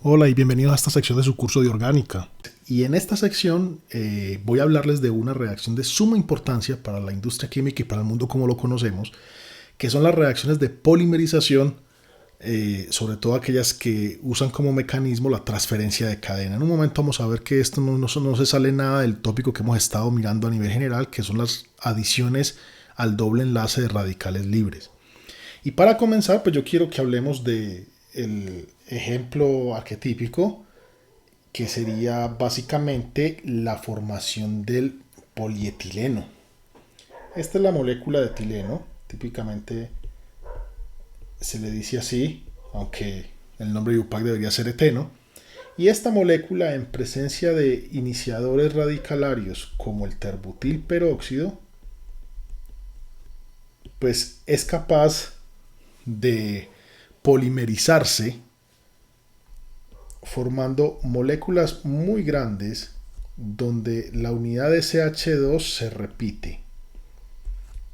Hola y bienvenidos a esta sección de su curso de orgánica. Y en esta sección voy a hablarles de una reacción de suma importancia para la industria química y para el mundo como lo conocemos, que son las reacciones de polimerización, sobre todo aquellas que usan como mecanismo la transferencia de cadena. En un momento vamos a ver que esto no se sale nada del tópico que hemos estado mirando a nivel general, que son las adiciones al doble enlace de radicales libres. Y para comenzar, pues yo quiero que hablemos de el ejemplo arquetípico, que sería básicamente la formación del polietileno. Esta es la molécula de etileno, típicamente se le dice así, aunque el nombre de IUPAC debería ser eteno. Y esta molécula, en presencia de iniciadores radicalarios como el terbutil peróxido, pues es capaz de polimerizarse formando moléculas muy grandes donde la unidad de CH2 se repite.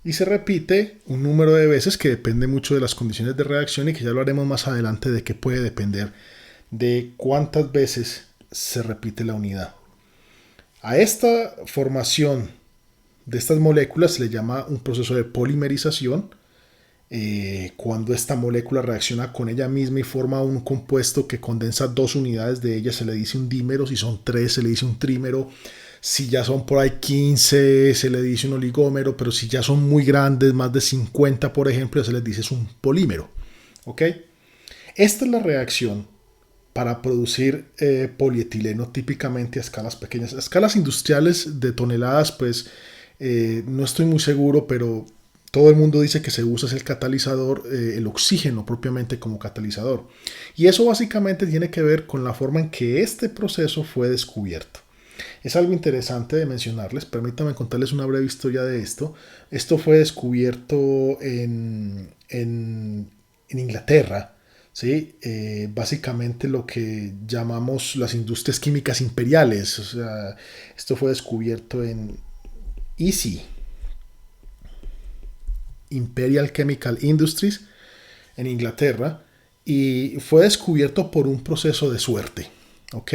Y se repite un número de veces que depende mucho de las condiciones de reacción y que ya lo haremos más adelante de que puede depender de cuántas veces se repite la unidad. A esta formación de estas moléculas se le llama un proceso de polimerización. Cuando esta molécula reacciona con ella misma y forma un compuesto que condensa dos unidades de ella, se le dice un dímero. Si son tres, se le dice un trímero. Si ya son por ahí 15, se le dice un oligómero. Pero si ya son muy grandes, más de 50 por ejemplo, se les dice es un polímero. ¿Ok? Esta es la reacción para producir polietileno, típicamente a escalas pequeñas. A escalas industriales de toneladas, pues no estoy muy seguro, pero todo el mundo dice que se usa el catalizador, el oxígeno propiamente como catalizador. Y eso básicamente tiene que ver con la forma en que este proceso fue descubierto. Es algo interesante de mencionarles, permítanme contarles una breve historia de esto. Esto fue descubierto en Inglaterra, ¿sí? Básicamente lo que llamamos las industrias químicas imperiales. O sea, esto fue descubierto en EC, Imperial Chemical Industries, en Inglaterra, y fue descubierto por un proceso de suerte. ¿Ok?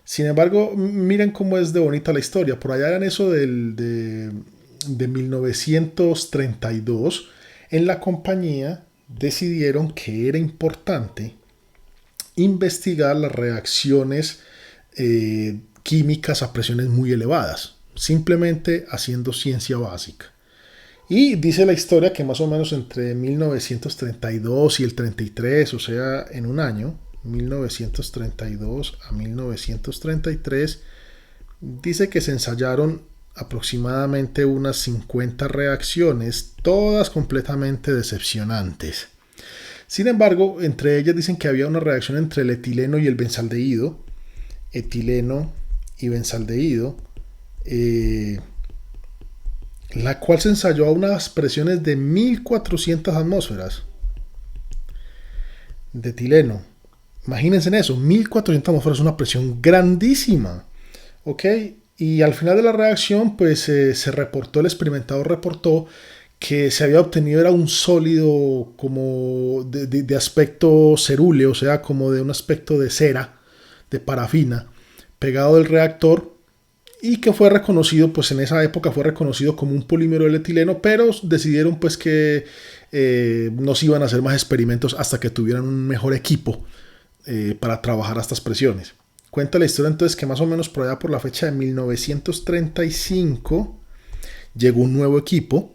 Sin embargo, miren cómo es de bonita la historia. Por allá en eso de 1932, en la compañía decidieron que era importante investigar las reacciones químicas a presiones muy elevadas, simplemente haciendo ciencia básica. Y dice la historia que más o menos entre 1932 y el 33, o sea, en un año, 1932 a 1933, dice que se ensayaron aproximadamente unas 50 reacciones, todas completamente decepcionantes. Sin embargo, entre ellas dicen que había una reacción entre el etileno y el benzaldehído, etileno y benzaldehído, la cual se ensayó a unas presiones de 1400 atmósferas de etileno. Imagínense en eso, 1400 atmósferas es una presión grandísima. ¿Ok? Y al final de la reacción, pues se reportó, el experimentador reportó que se había obtenido era un sólido como de aspecto cerúleo, o sea, como de un aspecto de cera, de parafina, pegado del reactor, y que fue reconocido, pues en esa época fue reconocido como un polímero del etileno, pero decidieron pues que no se iban a hacer más experimentos hasta que tuvieran un mejor equipo para trabajar a estas presiones. Cuenta la historia entonces que más o menos por allá por la fecha de 1935 llegó un nuevo equipo,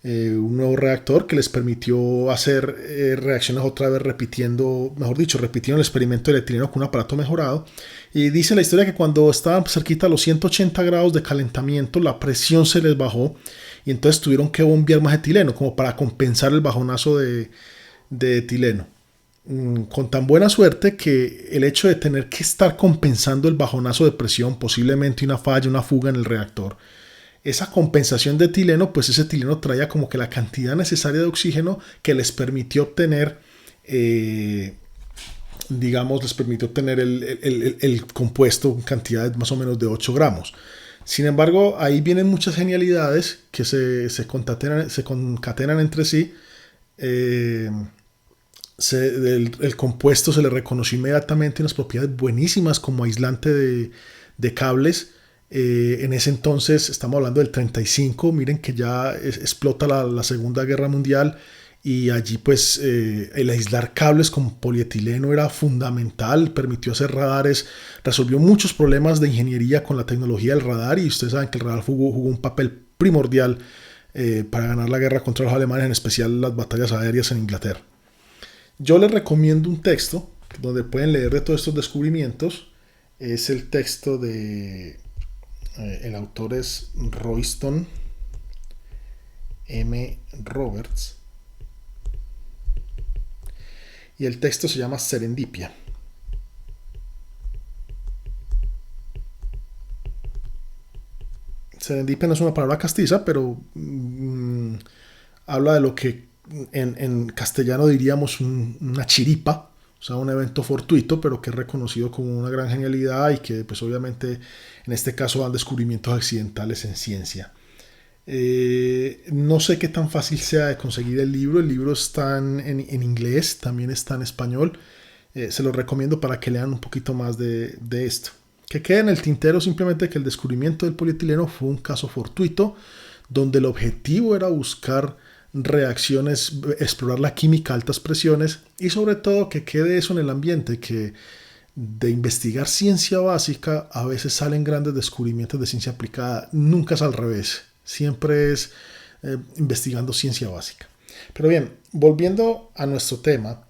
un nuevo reactor que les permitió hacer reacciones otra vez repitiendo, mejor dicho, repitieron el experimento del etileno con un aparato mejorado. Y dice la historia que cuando estaban cerquita a los 180 grados de calentamiento, la presión se les bajó y entonces tuvieron que bombear más etileno como para compensar el bajonazo de etileno. Con tan buena suerte que el hecho de tener que estar compensando el bajonazo de presión, posiblemente una falla, una fuga en el reactor, esa compensación de etileno, pues ese etileno traía como que la cantidad necesaria de oxígeno que les permitió obtener, digamos, les permitió obtener el compuesto en cantidades más o menos de 8 gramos. Sin embargo, ahí vienen muchas genialidades que se concatenan entre sí. el compuesto se le reconoció inmediatamente unas propiedades buenísimas como aislante de cables. En ese entonces, estamos hablando del 35, miren que ya explota la Segunda Guerra Mundial y allí pues el aislar cables con polietileno era fundamental, permitió hacer radares, resolvió muchos problemas de ingeniería con la tecnología del radar y ustedes saben que el radar jugó un papel primordial para ganar la guerra contra los alemanes, en especial las batallas aéreas en Inglaterra. Yo les recomiendo un texto donde pueden leer de todos estos descubrimientos. Es el texto de... el autor es Royston M. Roberts. Y el texto se llama Serendipia. Serendipia no es una palabra castiza, pero habla de lo que en castellano diríamos una chiripa, o sea, un evento fortuito, pero que es reconocido como una gran genialidad y que pues obviamente en este caso dan descubrimientos accidentales en ciencia. No sé qué tan fácil sea de conseguir el libro está en inglés, también está en español. Se lo recomiendo para que lean un poquito más de esto. Que quede en el tintero simplemente que el descubrimiento del polietileno fue un caso fortuito, donde el objetivo era buscar reacciones, explorar la química a altas presiones y sobre todo que quede eso en el ambiente, que de investigar ciencia básica a veces salen grandes descubrimientos de ciencia aplicada, nunca es al revés, siempre es investigando ciencia básica. Pero bien, volviendo a nuestro tema,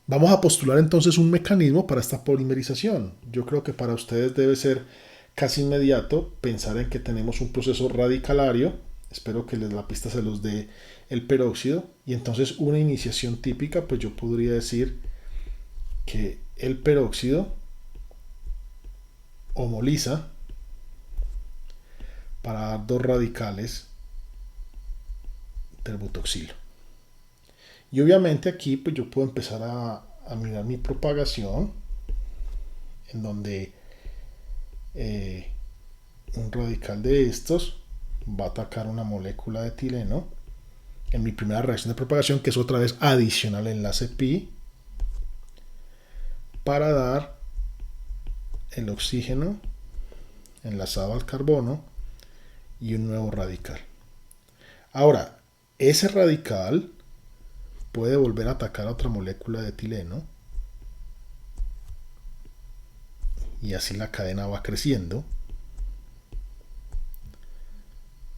vamos a postular entonces un mecanismo para esta polimerización. Yo creo que para ustedes debe ser casi inmediato pensar en que tenemos un proceso radicalario. Espero que la pista se los dé el peróxido. Y entonces una iniciación típica, pues yo podría decir que el peróxido homoliza para dar dos radicales del butoxilo. Y obviamente aquí pues yo puedo empezar a mirar mi propagación, en donde un radical de estos va a atacar una molécula de etileno en mi primera reacción de propagación, que es otra vez adicional al enlace pi, para dar el oxígeno enlazado al carbono y un nuevo radical. Ahora, ese radical puede volver a atacar a otra molécula de etileno y así la cadena va creciendo.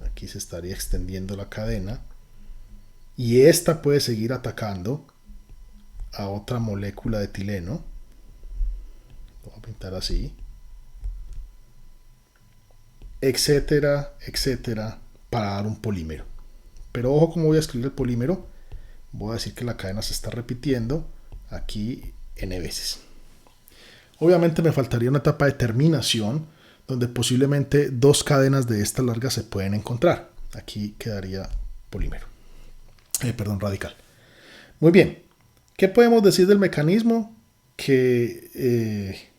Aquí se estaría extendiendo la cadena y esta puede seguir atacando a otra molécula de etileno. Lo voy a pintar así, etcétera, etcétera, para dar un polímero. Pero ojo cómo voy a escribir el polímero. Voy a decir que la cadena se está repitiendo aquí n veces. Obviamente me faltaría una etapa de terminación donde posiblemente dos cadenas de esta larga se pueden encontrar. Aquí quedaría polímero. Radical. Muy bien. ¿Qué podemos decir del mecanismo? Que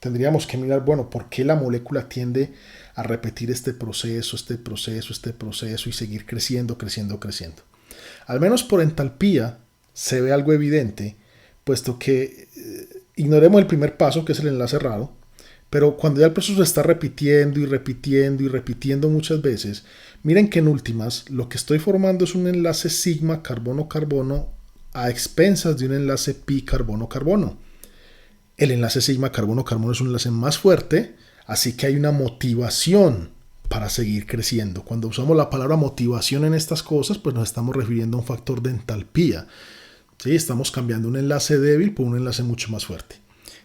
tendríamos que mirar, bueno, por qué la molécula tiende a repetir este proceso y seguir creciendo. Al menos por entalpía se ve algo evidente, puesto que ignoremos el primer paso, que es el enlace raro, pero cuando ya el proceso se está repitiendo muchas veces, miren que en últimas lo que estoy formando es un enlace sigma carbono-carbono a expensas de un enlace pi carbono-carbono. El enlace sigma carbono-carbono es un enlace más fuerte, así que hay una motivación para seguir creciendo. Cuando usamos la palabra motivación en estas cosas, pues nos estamos refiriendo a un factor de entalpía. ¿Sí? Estamos cambiando un enlace débil por un enlace mucho más fuerte.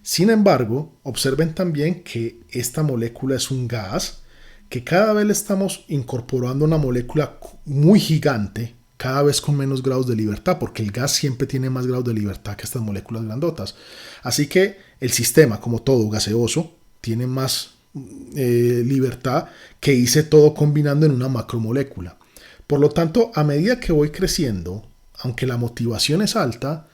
Sin embargo, observen también que esta molécula es un gas, que cada vez le estamos incorporando una molécula muy gigante, cada vez con menos grados de libertad, porque el gas siempre tiene más grados de libertad que estas moléculas grandotas. Así que el sistema, como todo gaseoso, tiene más libertad que hice todo combinando en una macromolécula. Por lo tanto, a medida que voy creciendo, aunque la motivación es alta,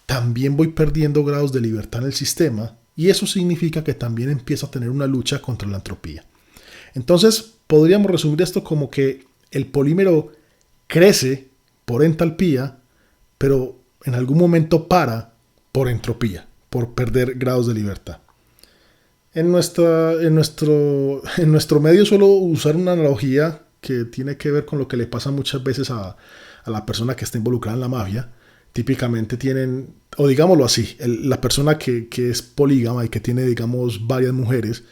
también voy perdiendo grados de libertad en el sistema y eso significa que también empiezo a tener una lucha contra la entropía. Entonces, podríamos resumir esto como que el polímero crece por entalpía pero en algún momento para por entropía, por perder grados de libertad. En nuestro medio suelo usar una analogía que tiene que ver con lo que le pasa muchas veces a la persona que está involucrada en la mafia. Típicamente tienen, o digámoslo así, la persona que es polígama y que tiene, digamos, varias mujeres,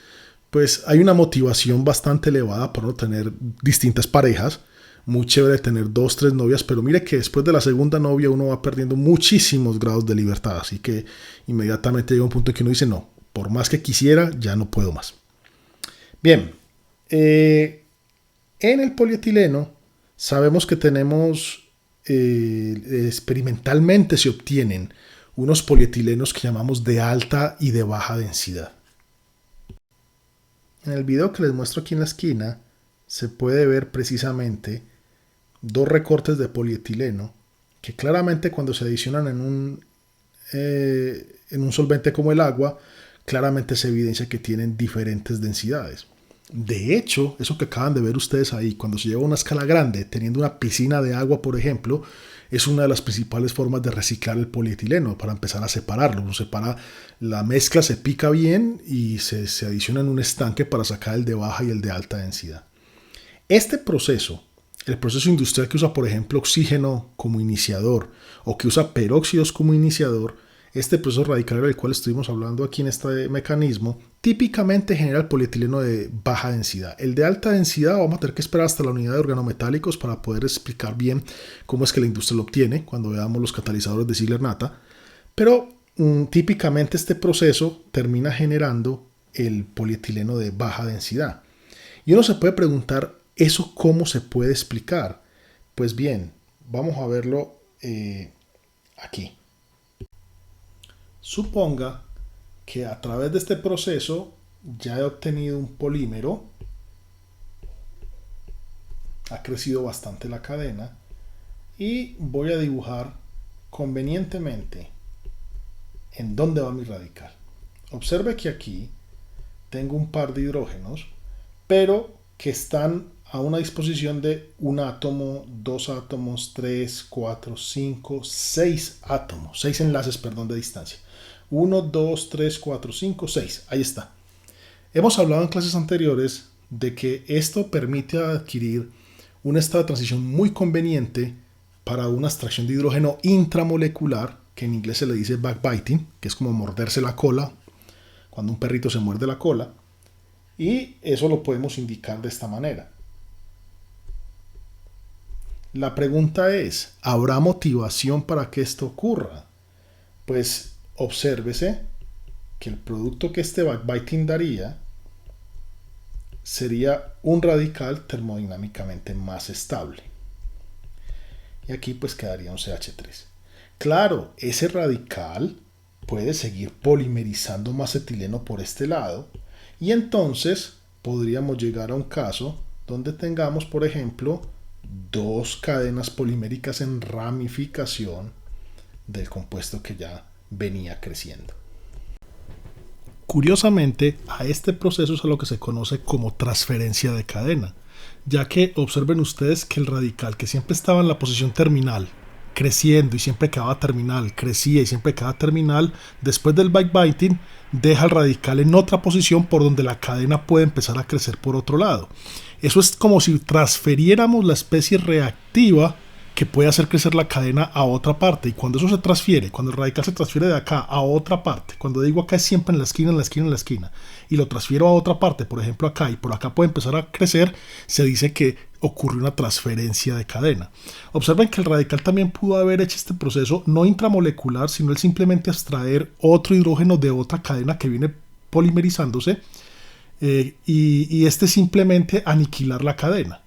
pues hay una motivación bastante elevada por no tener distintas parejas. Muy chévere tener 2, 3 novias, pero mire que después de la segunda novia uno va perdiendo muchísimos grados de libertad, así que inmediatamente llega un punto en que uno dice, no, por más que quisiera, ya no puedo más. Bien, en el polietileno sabemos que tenemos, experimentalmente se obtienen unos polietilenos que llamamos de alta y de baja densidad. En el video que les muestro aquí en la esquina se puede ver precisamente dos recortes de polietileno que claramente cuando se adicionan en un solvente como el agua, claramente se evidencia que tienen diferentes densidades. De hecho, eso que acaban de ver ustedes ahí, cuando se lleva una escala grande, teniendo una piscina de agua, por ejemplo, es una de las principales formas de reciclar el polietileno para empezar a separarlo. Uno separa, la mezcla se pica bien y se adiciona en un estanque para sacar el de baja y el de alta densidad. Este proceso, el proceso industrial que usa, por ejemplo, oxígeno como iniciador o que usa peróxidos como iniciador, este proceso radical del cual estuvimos hablando aquí en este mecanismo, típicamente genera el polietileno de baja densidad. El de alta densidad vamos a tener que esperar hasta la unidad de organometálicos para poder explicar bien cómo es que la industria lo obtiene cuando veamos los catalizadores de Ziegler-Natta. Pero típicamente este proceso termina generando el polietileno de baja densidad. Y uno se puede preguntar, ¿eso cómo se puede explicar? Pues bien, vamos a verlo aquí. Suponga que a través de este proceso ya he obtenido un polímero, ha crecido bastante la cadena y voy a dibujar convenientemente en dónde va mi radical. Observe que aquí tengo un par de hidrógenos, pero que están a una disposición de un átomo, 2 átomos, 3, 4, 5, 6 átomos, 6 enlaces, perdón, de distancia. 1, 2, 3, 4, 5, 6. Ahí está. Hemos hablado en clases anteriores de que esto permite adquirir un estado de transición muy conveniente para una extracción de hidrógeno intramolecular, que en inglés se le dice backbiting, que es como morderse la cola, cuando un perrito se muerde la cola. Y eso lo podemos indicar de esta manera. La pregunta es, ¿habrá motivación para que esto ocurra? Pues obsérvese que el producto que este backbiting daría sería un radical termodinámicamente más estable. Y aquí pues quedaría un CH3. Claro, ese radical puede seguir polimerizando más etileno por este lado y entonces podríamos llegar a un caso donde tengamos, por ejemplo, dos cadenas poliméricas en ramificación del compuesto que ya venía creciendo. Curiosamente, a este proceso es a lo que se conoce como transferencia de cadena, ya que observen ustedes que el radical que siempre estaba en la posición terminal, creciendo y siempre quedaba terminal, crecía y siempre quedaba terminal, después del backbiting deja el radical en otra posición por donde la cadena puede empezar a crecer por otro lado. Eso es como si transfiriéramos la especie reactiva que puede hacer crecer la cadena a otra parte. Y cuando eso se transfiere, cuando el radical se transfiere de acá a otra parte, cuando digo acá es siempre en la esquina, en la esquina, en la esquina, y lo transfiero a otra parte, por ejemplo acá, y por acá puede empezar a crecer, se dice que ocurre una transferencia de cadena. Observen que el radical también pudo haber hecho este proceso no intramolecular, sino el simplemente extraer otro hidrógeno de otra cadena que viene polimerizándose, y este simplemente aniquilar la cadena.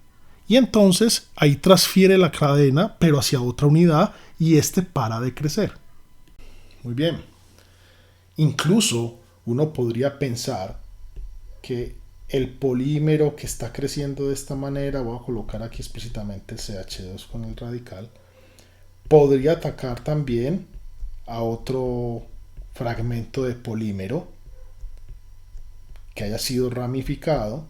Y entonces ahí transfiere la cadena, pero hacia otra unidad, y este para de crecer. Muy bien. Incluso uno podría pensar que el polímero que está creciendo de esta manera, voy a colocar aquí explícitamente el CH2 con el radical, podría atacar también a otro fragmento de polímero que haya sido ramificado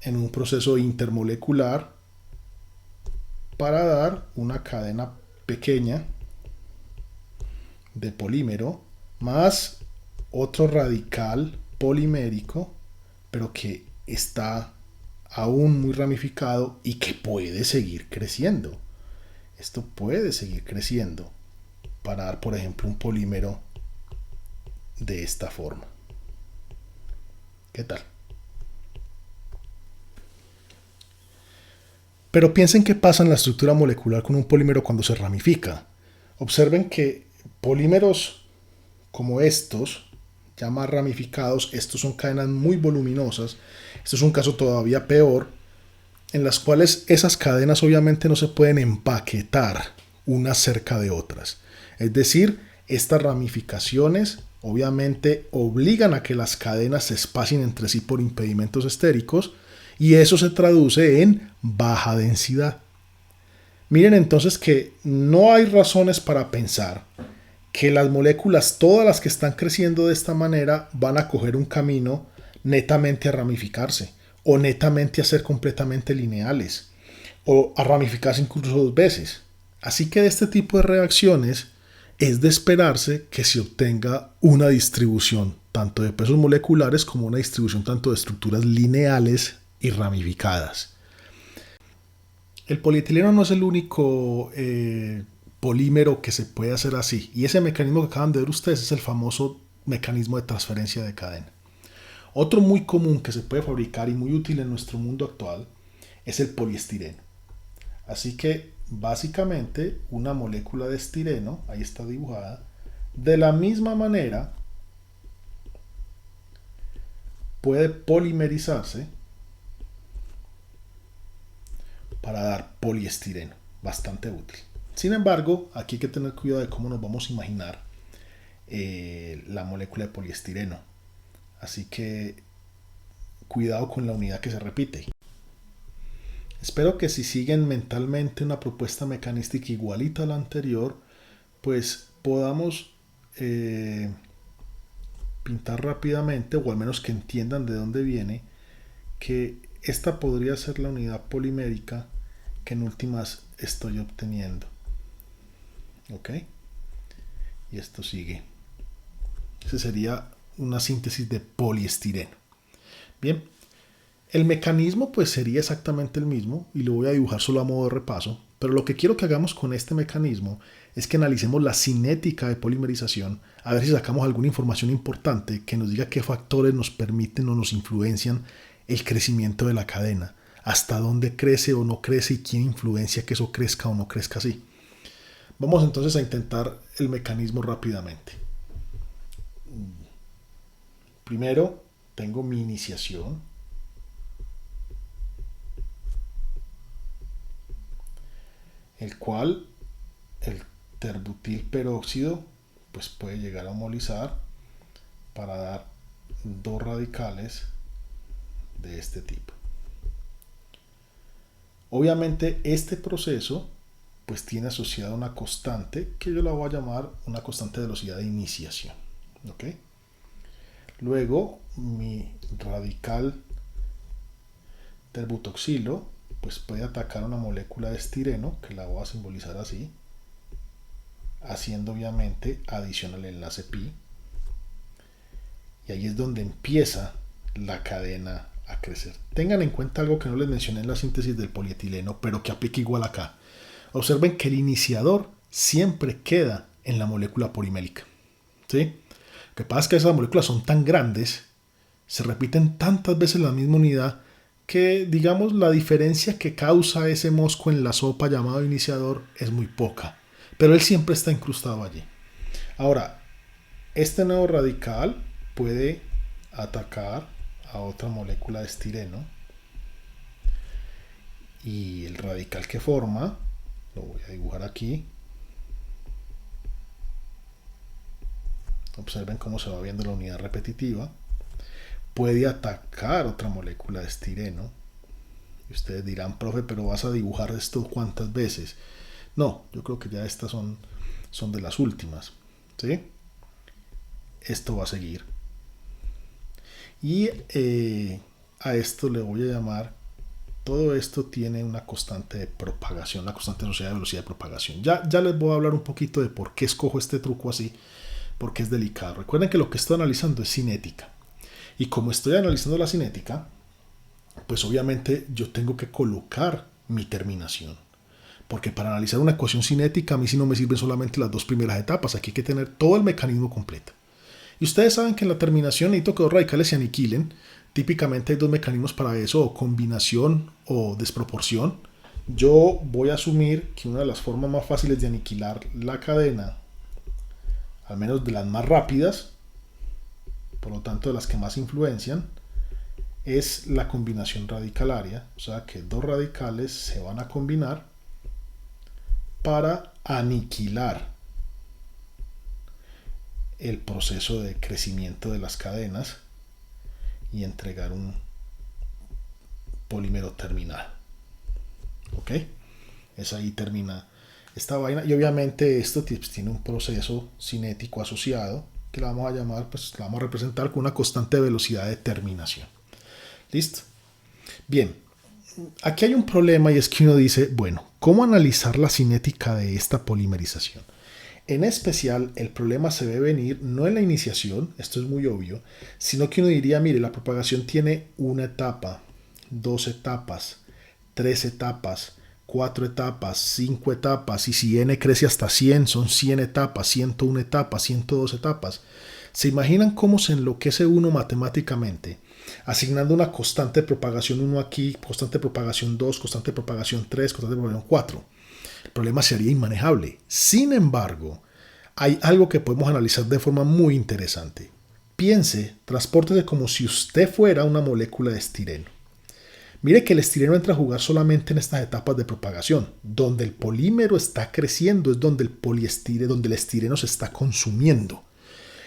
en un proceso intermolecular para dar una cadena pequeña de polímero más otro radical polimérico, pero que está aún muy ramificado y que puede seguir creciendo. Esto puede seguir creciendo para dar, por ejemplo, un polímero de esta forma. ¿Qué tal? Pero piensen qué pasa en la estructura molecular con un polímero cuando se ramifica. Observen que polímeros como estos, ya más ramificados, estos son cadenas muy voluminosas. Esto es un caso todavía peor, en las cuales esas cadenas obviamente no se pueden empaquetar unas cerca de otras. Es decir, estas ramificaciones obviamente obligan a que las cadenas se espacien entre sí por impedimentos estéricos y eso se traduce en baja densidad. Miren entonces que no hay razones para pensar que las moléculas, todas las que están creciendo de esta manera, van a coger un camino netamente a ramificarse o netamente a ser completamente lineales o a ramificarse incluso dos veces. Así que de este tipo de reacciones es de esperarse que se obtenga una distribución tanto de pesos moleculares como una distribución tanto de estructuras lineales y ramificadas. El polietileno no es el único polímero que se puede hacer así, y ese mecanismo que acaban de ver ustedes es el famoso mecanismo de transferencia de cadena. Otro muy común que se puede fabricar y muy útil en nuestro mundo actual es el poliestireno. Así que básicamente una molécula de estireno, ahí está dibujada, de la misma manera puede polimerizarse para dar poliestireno, bastante útil. Sin embargo, aquí hay que tener cuidado de cómo nos vamos a imaginar la molécula de poliestireno. Así que cuidado con la unidad que se repite. Espero que si siguen mentalmente una propuesta mecanística igualita a la anterior, pues podamos pintar rápidamente, o al menos que entiendan de dónde viene, que esta podría ser la unidad polimérica que en últimas estoy obteniendo. ¿Ok? Y esto sigue. Ese sería una síntesis de poliestireno. Bien, el mecanismo pues sería exactamente el mismo y lo voy a dibujar solo a modo de repaso, pero lo que quiero que hagamos con este mecanismo es que analicemos la cinética de polimerización, a ver si sacamos alguna información importante que nos diga qué factores nos permiten o nos influencian el crecimiento de la cadena, hasta dónde crece o no crece y quién influencia que eso crezca o no crezca así. Vamos entonces a intentar el mecanismo rápidamente. Primero tengo mi iniciación, el cual el terbutil peróxido pues puede llegar a homolizar para dar dos radicales de este tipo. Obviamente este proceso pues tiene asociada una constante que yo la voy a llamar una constante de velocidad de iniciación. ¿Ok? Luego mi radical terbutoxilo pues puede atacar una molécula de estireno, que la voy a simbolizar así, haciendo obviamente adición al enlace pi. Y ahí es donde empieza la cadena a crecer. Tengan en cuenta algo que no les mencioné en la síntesis del polietileno, pero que aplica igual acá. Observen que el iniciador siempre queda en la molécula polimérica. ¿Sí? Lo que pasa es que esas moléculas son tan grandes, se repiten tantas veces la misma unidad, que digamos la diferencia que causa ese mosco en la sopa llamado iniciador es muy poca, pero él siempre está incrustado allí. Ahora, este nuevo radical puede atacar a otra molécula de estireno y el radical que forma, lo voy a dibujar aquí. Observen cómo se va viendo la unidad repetitiva. Puede atacar otra molécula de estireno. Y ustedes dirán, profe, pero vas a dibujar esto cuántas veces. No, yo creo que ya estas son de las últimas. ¿Sí? Esto va a seguir. Y a esto le voy a llamar todo esto tiene una constante de propagación, la constante asociada de velocidad de propagación. Ya les voy a hablar un poquito de por qué escojo este truco así, porque es delicado. Recuerden que lo que estoy analizando es cinética. Y como estoy analizando la cinética, pues obviamente yo tengo que colocar mi terminación. Porque para analizar una ecuación cinética a mí sí no me sirven solamente las dos primeras etapas, aquí hay que tener todo el mecanismo completo. Y ustedes saben que en la terminación necesito que dos radicales se aniquilen. Típicamente hay dos mecanismos para eso, o combinación o desproporción. Yo voy a asumir que una de las formas más fáciles de aniquilar la cadena, al menos de las más rápidas, por lo tanto de las que más influencian, es la combinación radicalaria, o sea que dos radicales se van a combinar para aniquilar el proceso de crecimiento de las cadenas y entregar un polímero terminal. ¿Ok? Es ahí termina esta vaina. Y obviamente esto tiene un proceso cinético asociado que la vamos a llamar, pues la vamos a representar con una constante de velocidad de terminación. ¿Listo? Bien. Aquí hay un problema y es que uno dice, bueno, ¿cómo analizar la cinética de esta polimerización? En especial, el problema se ve venir no en la iniciación, esto es muy obvio, sino que uno diría, mire, la propagación tiene una etapa, dos etapas, tres etapas, cuatro etapas, cinco etapas, y si n crece hasta 100, son 100 etapas, 101 etapas, 102 etapas. ¿Se imaginan cómo se enloquece uno matemáticamente? Asignando una constante de propagación 1 aquí, constante de propagación 2, constante de propagación 3, constante de propagación 4. El problema sería inmanejable. Sin embargo, hay algo que podemos analizar de forma muy interesante. Piense, transpórtese como si usted fuera una molécula de estireno. Mire que el estireno entra a jugar solamente en estas etapas de propagación. Donde el polímero está creciendo es donde el estireno se está consumiendo.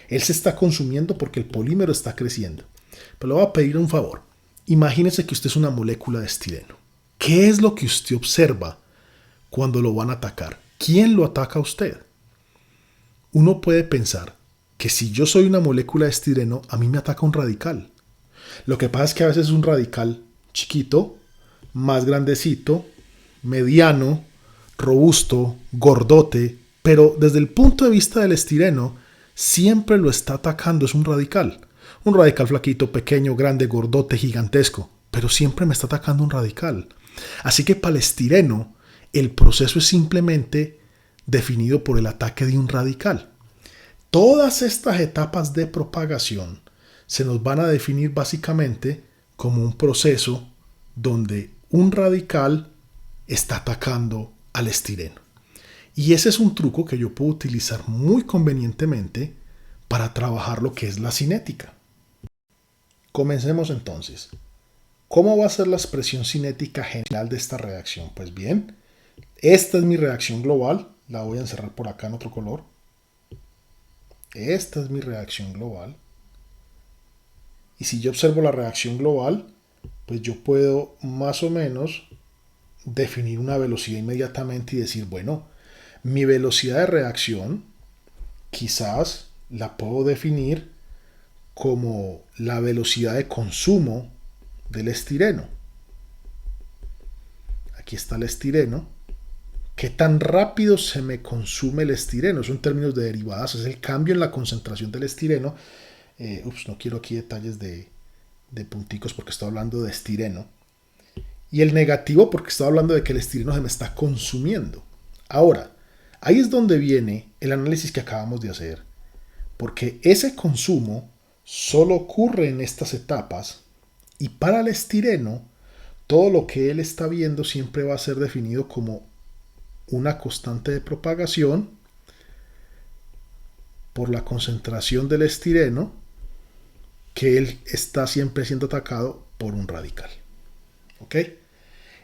Él se está consumiendo porque el polímero está creciendo. Pero le voy a pedir un favor. Imagínese que usted es una molécula de estireno. ¿Qué es lo que usted observa cuando lo van a atacar? ¿Quién lo ataca a usted? Uno puede pensar que si yo soy una molécula de estireno, a mí me ataca un radical. Lo que pasa es que a veces es un radical chiquito, más grandecito, mediano, robusto, gordote, pero desde el punto de vista del estireno, siempre lo está atacando, es un radical. Un radical flaquito, pequeño, grande, gordote, gigantesco, pero siempre me está atacando un radical. Así que para el estireno, el proceso es simplemente definido por el ataque de un radical. Todas estas etapas de propagación se nos van a definir básicamente como un proceso donde un radical está atacando al estireno. Y ese es un truco que yo puedo utilizar muy convenientemente para trabajar lo que es la cinética. Comencemos entonces. ¿Cómo va a ser la expresión cinética general de esta reacción? Pues bien, esta es mi reacción global. La voy a encerrar por acá en otro color. Esta es mi reacción global. Y si yo observo la reacción global, pues yo puedo más o menos definir una velocidad inmediatamente y decir, bueno, mi velocidad de reacción quizás la puedo definir como la velocidad de consumo del estireno. Aquí está el estireno. ¿Qué tan rápido se me consume el estireno? Eso en términos de derivadas es el cambio en la concentración del estireno. No quiero aquí detalles de punticos porque estoy hablando de estireno. Y el negativo porque estoy hablando de que el estireno se me está consumiendo. Ahora, ahí es donde viene el análisis que acabamos de hacer. Porque ese consumo solo ocurre en estas etapas y para el estireno todo lo que él está viendo siempre va a ser definido como una constante de propagación por la concentración del estireno que él está siempre siendo atacado por un radical. ¿Ok?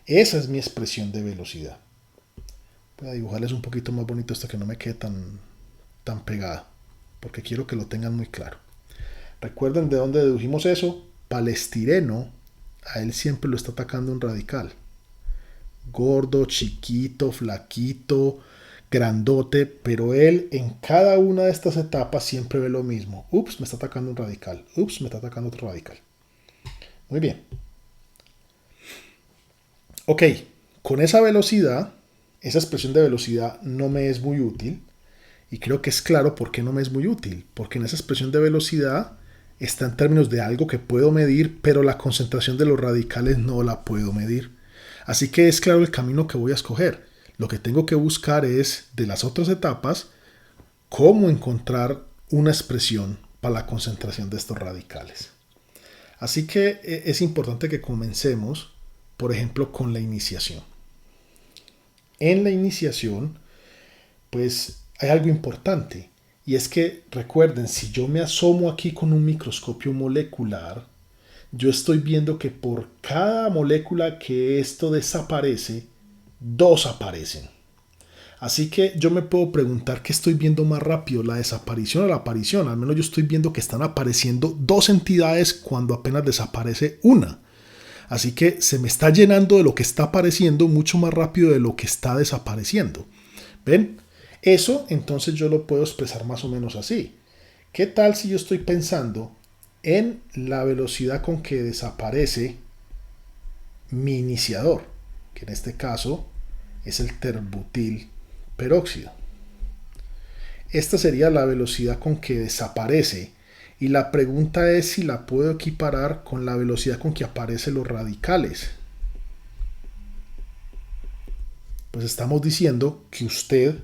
Esa es mi expresión de velocidad. Voy a dibujarles un poquito más bonito hasta que no me quede tan pegada, porque quiero que lo tengan muy claro. Recuerden de dónde dedujimos eso. Para el estireno, a él siempre lo está atacando un radical. Gordo, chiquito, flaquito, grandote, pero él en cada una de estas etapas siempre ve lo mismo. Ups, me está atacando un radical. Ups, me está atacando otro radical. Muy bien. Ok, con esa velocidad, esa expresión de velocidad no me es muy útil. Y creo que es claro por qué no me es muy útil. Porque en esa expresión de velocidad está en términos de algo que puedo medir, pero la concentración de los radicales no la puedo medir. Así que es claro el camino que voy a escoger. Lo que tengo que buscar es, de las otras etapas, cómo encontrar una expresión para la concentración de estos radicales. Así que es importante que comencemos, por ejemplo, con la iniciación. En la iniciación, pues hay algo importante, y es que recuerden, si yo me asomo aquí con un microscopio molecular, yo estoy viendo que por cada molécula que esto desaparece, dos aparecen. Así que yo me puedo preguntar qué estoy viendo más rápido, la desaparición o la aparición. Al menos yo estoy viendo que están apareciendo dos entidades cuando apenas desaparece una. Así que se me está llenando de lo que está apareciendo mucho más rápido de lo que está desapareciendo. ¿Ven? Eso entonces yo lo puedo expresar más o menos así. ¿Qué tal si yo estoy pensando en la velocidad con que desaparece mi iniciador? Que en este caso es el terbutil peróxido. Esta sería la velocidad con que desaparece. Y la pregunta es si la puedo equiparar con la velocidad con que aparecen los radicales. Pues estamos diciendo que usted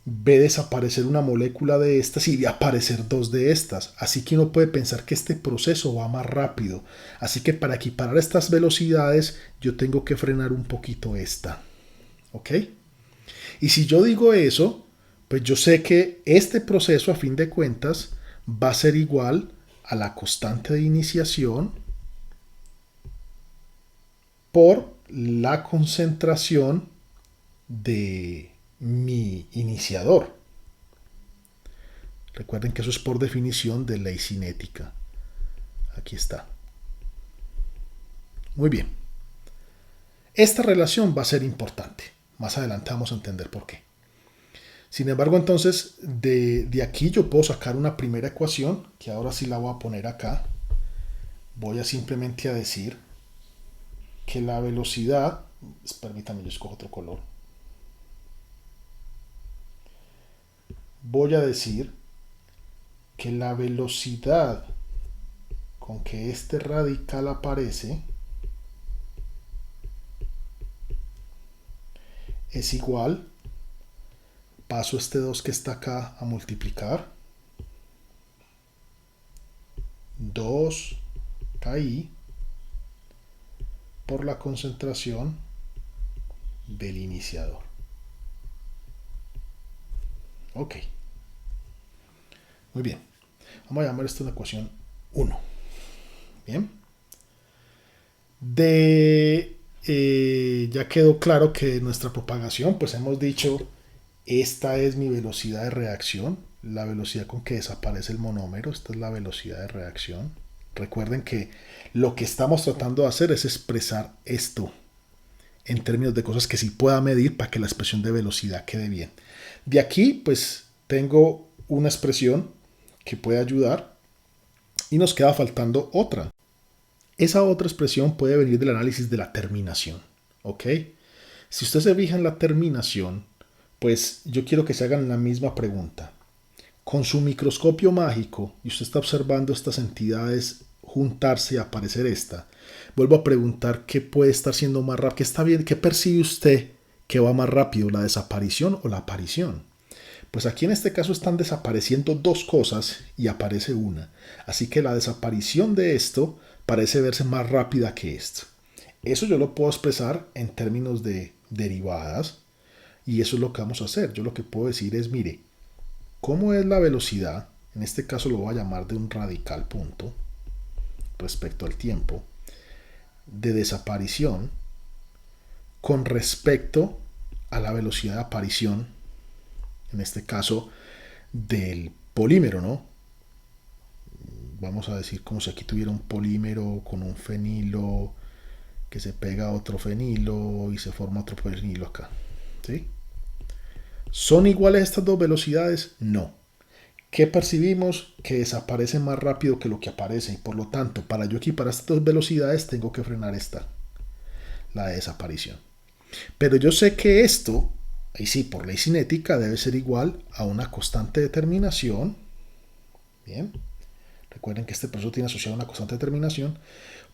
ve desaparecer una molécula de estas y ve aparecer dos de estas. Así que uno puede pensar que este proceso va más rápido. Así que para equiparar estas velocidades yo tengo que frenar un poquito esta. ¿Ok? Y si yo digo eso, pues yo sé que este proceso a fin de cuentas va a ser igual a la constante de iniciación por la concentración de mi iniciador. Recuerden que eso es por definición de ley cinética. Aquí está. Muy bien. Esta relación va a ser importante. Más adelante vamos a entender por qué. Sin embargo, entonces, de aquí yo puedo sacar una primera ecuación, que ahora sí la voy a poner acá. Voy a simplemente a decir que la velocidad, permítanme, yo escojo otro color. Voy a decir que la velocidad con que este radical aparece es igual, paso este 2 que está acá a multiplicar, 2 KI por la concentración del iniciador. Ok. Muy bien. Vamos a llamar esto una ecuación 1. Bien. Ya quedó claro que nuestra propagación, pues hemos dicho, esta es mi velocidad de reacción, la velocidad con que desaparece el monómero, esta es la velocidad de reacción. Recuerden que lo que estamos tratando de hacer es expresar esto en términos de cosas que sí pueda medir para que la expresión de velocidad quede bien. De aquí, pues tengo una expresión que puede ayudar y nos queda faltando otra. Esa otra expresión puede venir del análisis de la terminación. ¿Ok? Si usted se fija en la terminación, pues yo quiero que se hagan la misma pregunta. Con su microscopio mágico, y usted está observando estas entidades juntarse y aparecer esta, vuelvo a preguntar qué puede estar siendo más rápido, qué está bien, qué percibe usted que va más rápido, la desaparición o la aparición. Pues aquí en este caso están desapareciendo dos cosas y aparece una. Así que la desaparición de esto parece verse más rápida que esto. Eso yo lo puedo expresar en términos de derivadas y eso es lo que vamos a hacer. Yo lo que puedo decir es, mire, ¿cómo es la velocidad? En este caso lo voy a llamar de un radical punto respecto al tiempo de desaparición con respecto a la velocidad de aparición, en este caso del polímero, ¿no? Vamos a decir como si aquí tuviera un polímero con un fenilo que se pega a otro fenilo y se forma otro fenilo acá. ¿Sí? ¿Son iguales estas dos velocidades? No. ¿Qué percibimos? Que desaparece más rápido que lo que aparece y por lo tanto, para yo equiparar estas dos velocidades tengo que frenar esta. la de desaparición. Pero yo sé que esto, ahí sí, por ley cinética, debe ser igual a una constante de terminación. Bien. Recuerden que este proceso tiene asociado una constante de terminación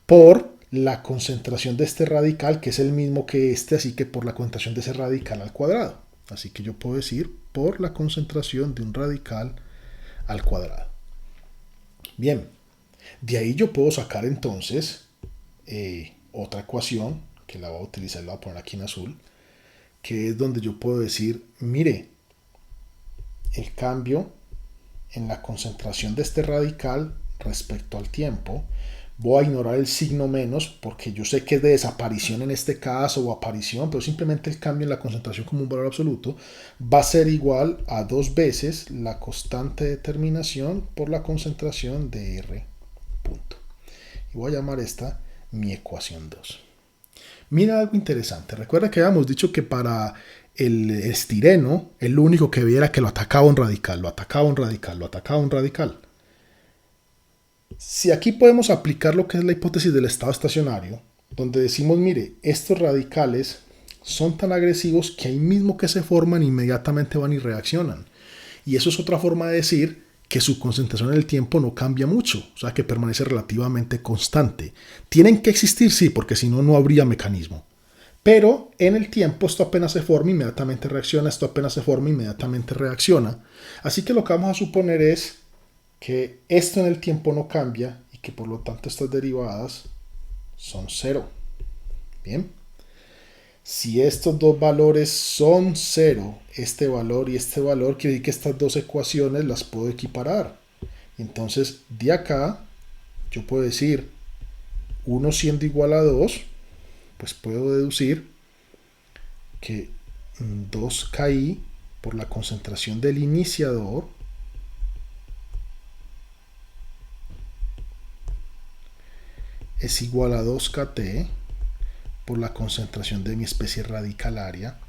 por la concentración de este radical, que es el mismo que este, así que por la concentración de ese radical al cuadrado. Así que yo puedo decir por la concentración de un radical al cuadrado. Bien, de ahí yo puedo sacar entonces otra ecuación, que la voy a utilizar, la voy a poner aquí en azul, que es donde yo puedo decir, mire, el cambio en la concentración de este radical respecto al tiempo, voy a ignorar el signo menos porque yo sé que es de desaparición en este caso o aparición, pero simplemente el cambio en la concentración como un valor absoluto va a ser igual a 2 veces la constante de terminación por la concentración de R punto. Y voy a llamar esta mi ecuación 2. Mira algo interesante. Recuerda que habíamos dicho que para el estireno, el único que veía era que lo atacaba un radical, lo atacaba un radical, lo atacaba un radical. Si aquí podemos aplicar lo que es la hipótesis del estado estacionario, donde decimos, mire, estos radicales son tan agresivos que ahí mismo que se forman inmediatamente van y reaccionan. Y eso es otra forma de decir que su concentración en el tiempo no cambia mucho, o sea que permanece relativamente constante. Tienen que existir, sí, porque si no, no habría mecanismo. Pero en el tiempo esto apenas se forma, inmediatamente reacciona, esto apenas se forma, inmediatamente reacciona. Así que lo que vamos a suponer es que esto en el tiempo no cambia y que por lo tanto estas derivadas son 0. Bien. Si estos dos valores son 0, este valor y este valor, quiere decir que estas dos ecuaciones las puedo equiparar. Entonces, de acá, yo puedo decir 1 siendo igual a 2, pues puedo deducir que 2KI por la concentración del iniciador es igual a 2KT por la concentración de mi especie radicalaria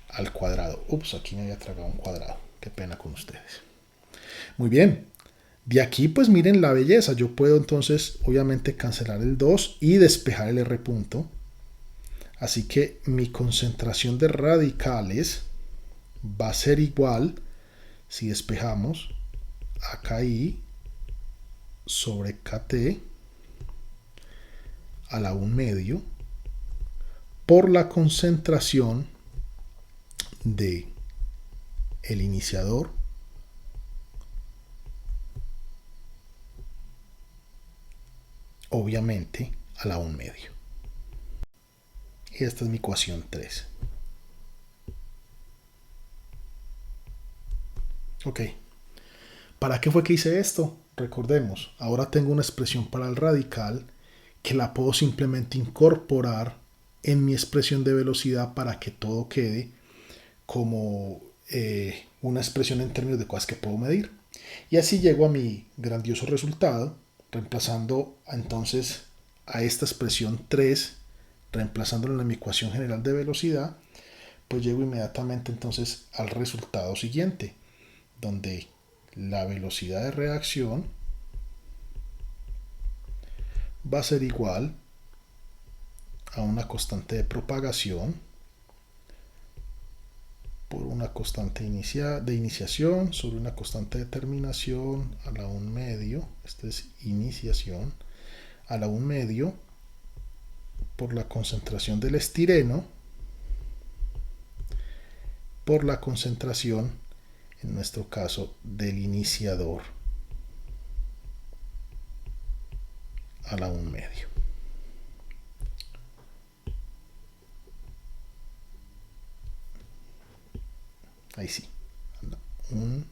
al cuadrado. Ups, aquí me había tragado un cuadrado. Qué pena con ustedes. Muy bien. De aquí, pues miren la belleza. Yo puedo entonces, obviamente, cancelar el 2 y despejar el R punto. Así que mi concentración de radicales va a ser igual, si despejamos, a KI sobre KT a la 1 medio por la concentración de el iniciador obviamente a la 1 medio. Y esta es mi ecuación 3. Ok. ¿Para qué fue que hice esto? Recordemos, ahora tengo una expresión para el radical que la puedo simplemente incorporar en mi expresión de velocidad para que todo quede como una expresión en términos de cosas que puedo medir. Y así llego a mi grandioso resultado, reemplazando entonces a esta expresión 3, reemplazándola en mi ecuación general de velocidad, pues llego inmediatamente entonces al resultado siguiente, donde la velocidad de reacción va a ser igual a una constante de propagación por una constante de iniciación sobre una constante de terminación a la 1 medio, esta es iniciación, a la 1 medio por la concentración del estireno por la concentración, en nuestro caso, del iniciador a la 1 medio. Ahí sí, 1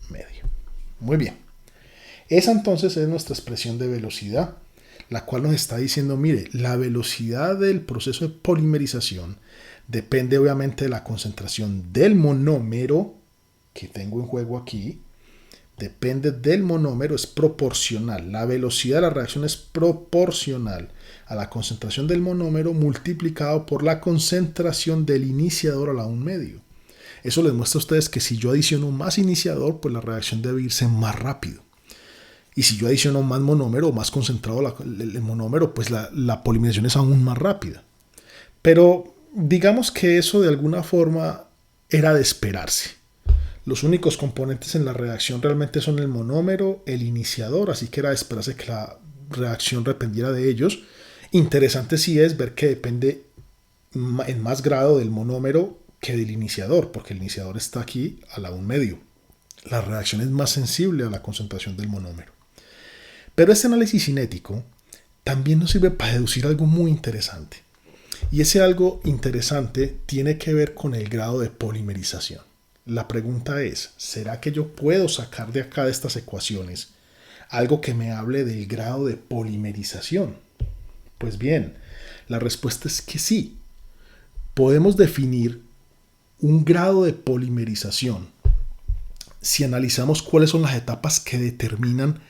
medio. Muy bien. Esa entonces es nuestra expresión de velocidad, la cual nos está diciendo, mire, la velocidad del proceso de polimerización depende obviamente de la concentración del monómero que tengo en juego aquí. Depende del monómero, es proporcional. La velocidad de la reacción es proporcional a la concentración del monómero multiplicado por la concentración del iniciador a la 1 medio. Eso les muestra a ustedes que si yo adiciono más iniciador, pues la reacción debe irse más rápido. Y si yo adiciono más monómero o más concentrado el monómero, pues la polimerización es aún más rápida. Pero digamos que eso de alguna forma era de esperarse. Los únicos componentes en la reacción realmente son el monómero, el iniciador, así que era de esperarse que la reacción dependiera de ellos. Interesante sí es ver que depende en más grado del monómero que del iniciador, porque el iniciador está aquí a la 1/2. La reacción es más sensible a la concentración del monómero. Pero este análisis cinético también nos sirve para deducir algo muy interesante. Y ese algo interesante tiene que ver con el grado de polimerización. La pregunta es, ¿será que yo puedo sacar de acá de estas ecuaciones algo que me hable del grado de polimerización? Pues bien, la respuesta es que sí. Podemos definir un grado de polimerización si analizamos cuáles son las etapas que determinan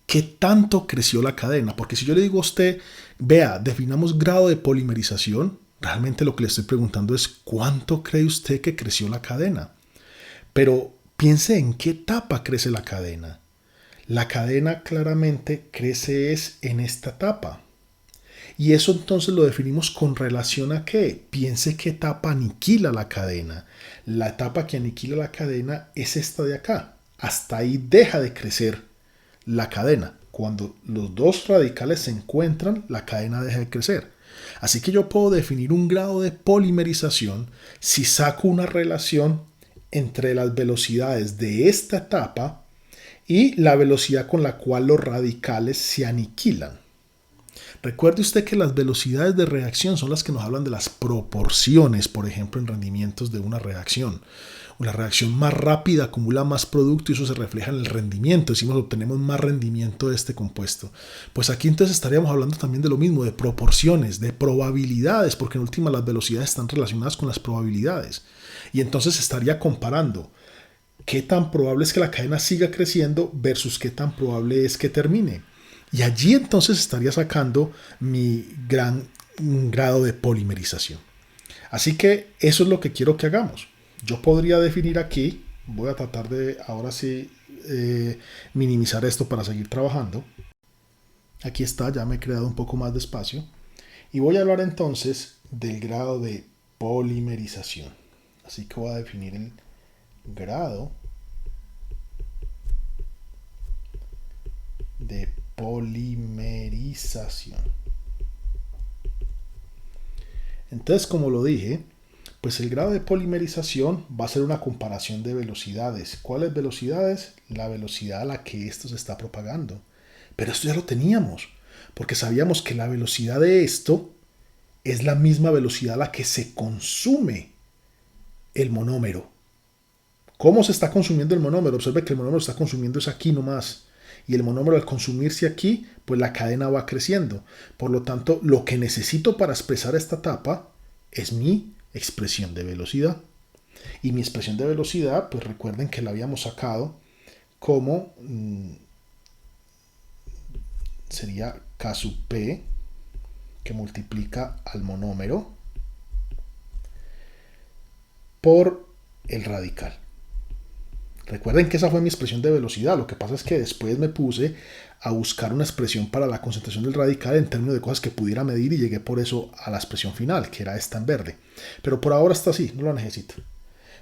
qué tanto creció la cadena. Porque si yo le digo a usted, vea, definamos grado de polimerización, realmente lo que le estoy preguntando es cuánto cree usted que creció la cadena. Pero piense en qué etapa crece la cadena. La cadena claramente crece es en esta etapa. Y eso entonces lo definimos con relación a qué. Piense qué etapa aniquila la cadena. La etapa que aniquila la cadena es esta de acá. Hasta ahí deja de crecer la cadena. Cuando los dos radicales se encuentran, la cadena deja de crecer. Así que yo puedo definir un grado de polimerización si saco una relación entre las velocidades de esta etapa y la velocidad con la cual los radicales se aniquilan. Recuerde usted que las velocidades de reacción son las que nos hablan de las proporciones, por ejemplo, en rendimientos de una reacción. Una reacción más rápida acumula más producto y eso se refleja en el rendimiento. Decimos, obtenemos más rendimiento de este compuesto. Pues aquí entonces estaríamos hablando también de lo mismo, de proporciones, de probabilidades, porque en última las velocidades están relacionadas con las probabilidades. Y entonces se estaría comparando qué tan probable es que la cadena siga creciendo versus qué tan probable es que termine. Y allí entonces estaría sacando mi gran grado de polimerización. Así que eso es lo que quiero que hagamos. Yo podría definir aquí, voy a tratar de ahora sí minimizar esto para seguir trabajando. Aquí está, ya me he creado un poco más de espacio. Y voy a hablar entonces del grado de polimerización. Así que voy a definir el grado de polimerización. Entonces, como lo dije, pues el grado de polimerización va a ser una comparación de velocidades. ¿Cuáles velocidades? La velocidad a la que esto se está propagando. Pero esto ya lo teníamos, porque sabíamos que la velocidad de esto es la misma velocidad a la que se consume el monómero. ¿Cómo se está consumiendo el monómero? Observe que el monómero está consumiendo es aquí nomás. Y el monómero al consumirse aquí, pues la cadena va creciendo. Por lo tanto, lo que necesito para expresar esta etapa es mi expresión de velocidad. Y mi expresión de velocidad, pues recuerden que la habíamos sacado como sería K sub P, que multiplica al monómero por el radical. Recuerden que esa fue mi expresión de velocidad. Lo que pasa es que después me puse a buscar una expresión para la concentración del radical en términos de cosas que pudiera medir y llegué por eso a la expresión final, que era esta en verde. Pero por ahora está así, no la necesito.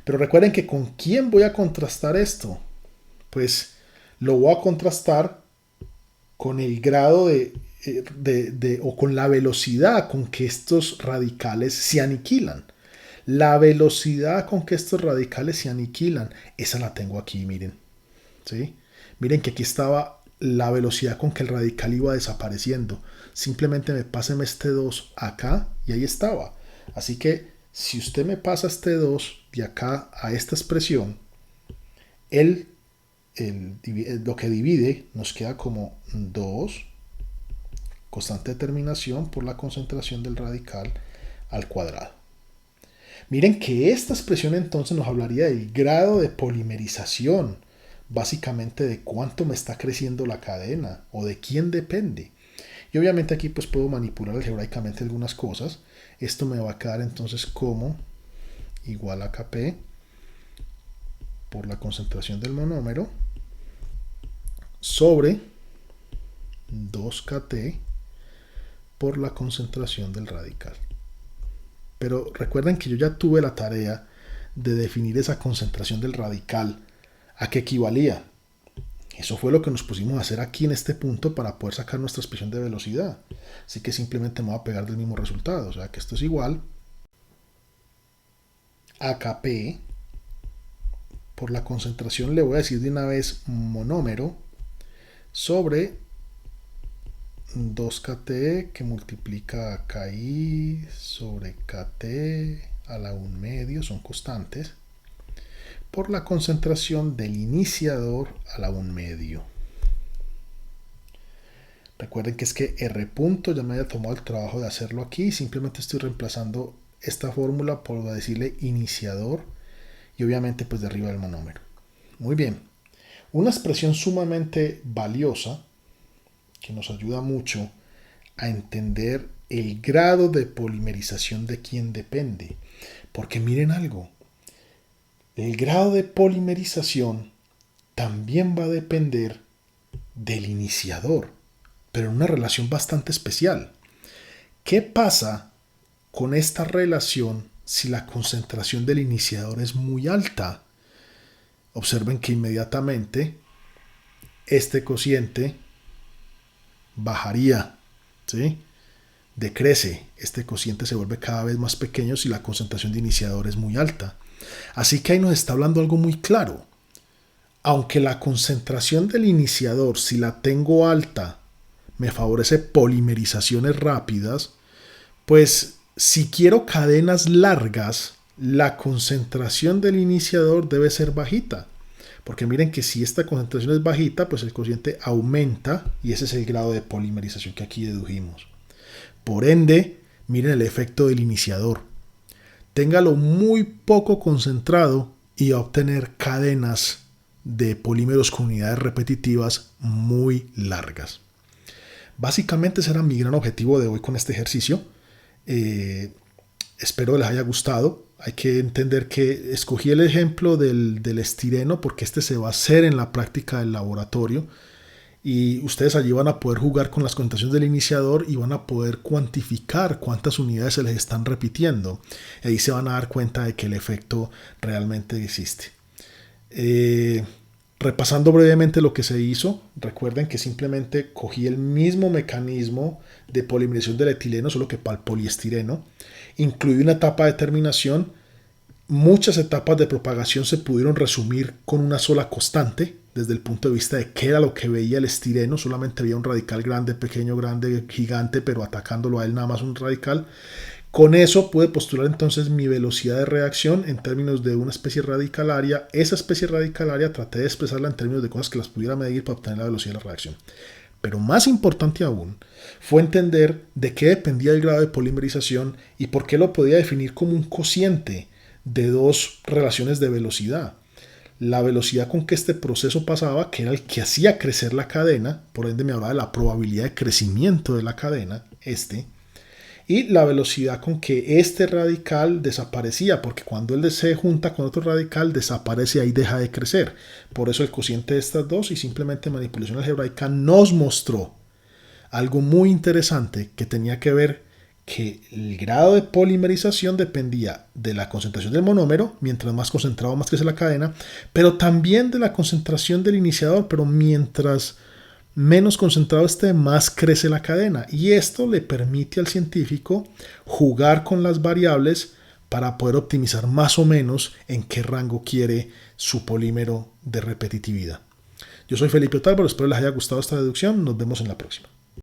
Pero recuerden que ¿con quién voy a contrastar esto? Pues lo voy a contrastar con el grado o con la velocidad con que estos radicales se aniquilan. La velocidad con que estos radicales se aniquilan, esa la tengo aquí, miren. ¿Sí? Miren que aquí estaba la velocidad con que el radical iba desapareciendo. Simplemente me pasen este 2 acá y ahí estaba. Así que si usted me pasa este 2 de acá a esta expresión, lo que divide nos queda como 2, constante de terminación por la concentración del radical al cuadrado. Miren que esta expresión entonces nos hablaría del grado de polimerización, básicamente de cuánto me está creciendo la cadena o de quién depende. Y obviamente aquí pues puedo manipular algebraicamente algunas cosas. Esto me va a quedar entonces como igual a Kp por la concentración del monómero sobre 2Kt por la concentración del radical. Pero recuerden que yo ya tuve la tarea de definir esa concentración del radical, a qué equivalía. Eso fue lo que nos pusimos a hacer aquí en este punto para poder sacar nuestra expresión de velocidad. Así que simplemente me voy a pegar del mismo resultado. O sea que esto es igual a Kp por la concentración, le voy a decir de una vez monómero, sobre 2kT que multiplica a KI sobre KT a la 1 medio, son constantes, por la concentración del iniciador a la 1 medio. Recuerden que es que R punto ya me había tomado el trabajo de hacerlo aquí, simplemente estoy reemplazando esta fórmula por decirle iniciador y obviamente pues de arriba del monómero. Muy bien, una expresión sumamente valiosa que nos ayuda mucho a entender el grado de polimerización de quién depende. Porque miren algo, el grado de polimerización también va a depender del iniciador, pero en una relación bastante especial. ¿Qué pasa con esta relación si la concentración del iniciador es muy alta? Observen que inmediatamente este cociente bajaría, ¿sí? Decrece, este cociente se vuelve cada vez más pequeño si la concentración de iniciador es muy alta. Así que ahí nos está hablando algo muy claro. Aunque la concentración del iniciador, si la tengo alta, me favorece polimerizaciones rápidas, pues si quiero cadenas largas, la concentración del iniciador debe ser bajita. Porque miren que si esta concentración es bajita, pues el cociente aumenta y ese es el grado de polimerización que aquí dedujimos. Por ende, miren el efecto del iniciador. Téngalo muy poco concentrado y va a obtener cadenas de polímeros con unidades repetitivas muy largas. Básicamente ese era mi gran objetivo de hoy con este ejercicio. Espero les haya gustado. Hay que entender que escogí el ejemplo del estireno porque este se va a hacer en la práctica del laboratorio y ustedes allí van a poder jugar con las concentraciones del iniciador y van a poder cuantificar cuántas unidades se les están repitiendo. Y ahí se van a dar cuenta de que el efecto realmente existe. Repasando brevemente lo que se hizo, recuerden que simplemente cogí el mismo mecanismo de polimerización del etileno, solo que para el poliestireno. Incluí una etapa de terminación. Muchas etapas de propagación se pudieron resumir con una sola constante, desde el punto de vista de qué era lo que veía el estireno. Solamente veía un radical grande, pequeño, grande, gigante, pero atacándolo a él nada más un radical. Con eso pude postular entonces mi velocidad de reacción en términos de una especie radicalaria. Esa especie radicalaria traté de expresarla en términos de cosas que las pudiera medir para obtener la velocidad de la reacción. Pero más importante aún fue entender de qué dependía el grado de polimerización y por qué lo podía definir como un cociente de dos relaciones de velocidad. La velocidad con que este proceso pasaba, que era el que hacía crecer la cadena, por ende me hablaba de la probabilidad de crecimiento de la cadena, y la velocidad con que este radical desaparecía, porque cuando él se junta con otro radical desaparece y deja de crecer. Por eso el cociente de estas dos y simplemente manipulación algebraica nos mostró algo muy interesante que tenía que ver que el grado de polimerización dependía de la concentración del monómero, mientras más concentrado más crece la cadena, pero también de la concentración del iniciador, pero mientras menos concentrado esté, más crece la cadena. Y esto le permite al científico jugar con las variables para poder optimizar más o menos en qué rango quiere su polímero de repetitividad. Yo soy Felipe Otálvaro, espero les haya gustado esta deducción. Nos vemos en la próxima.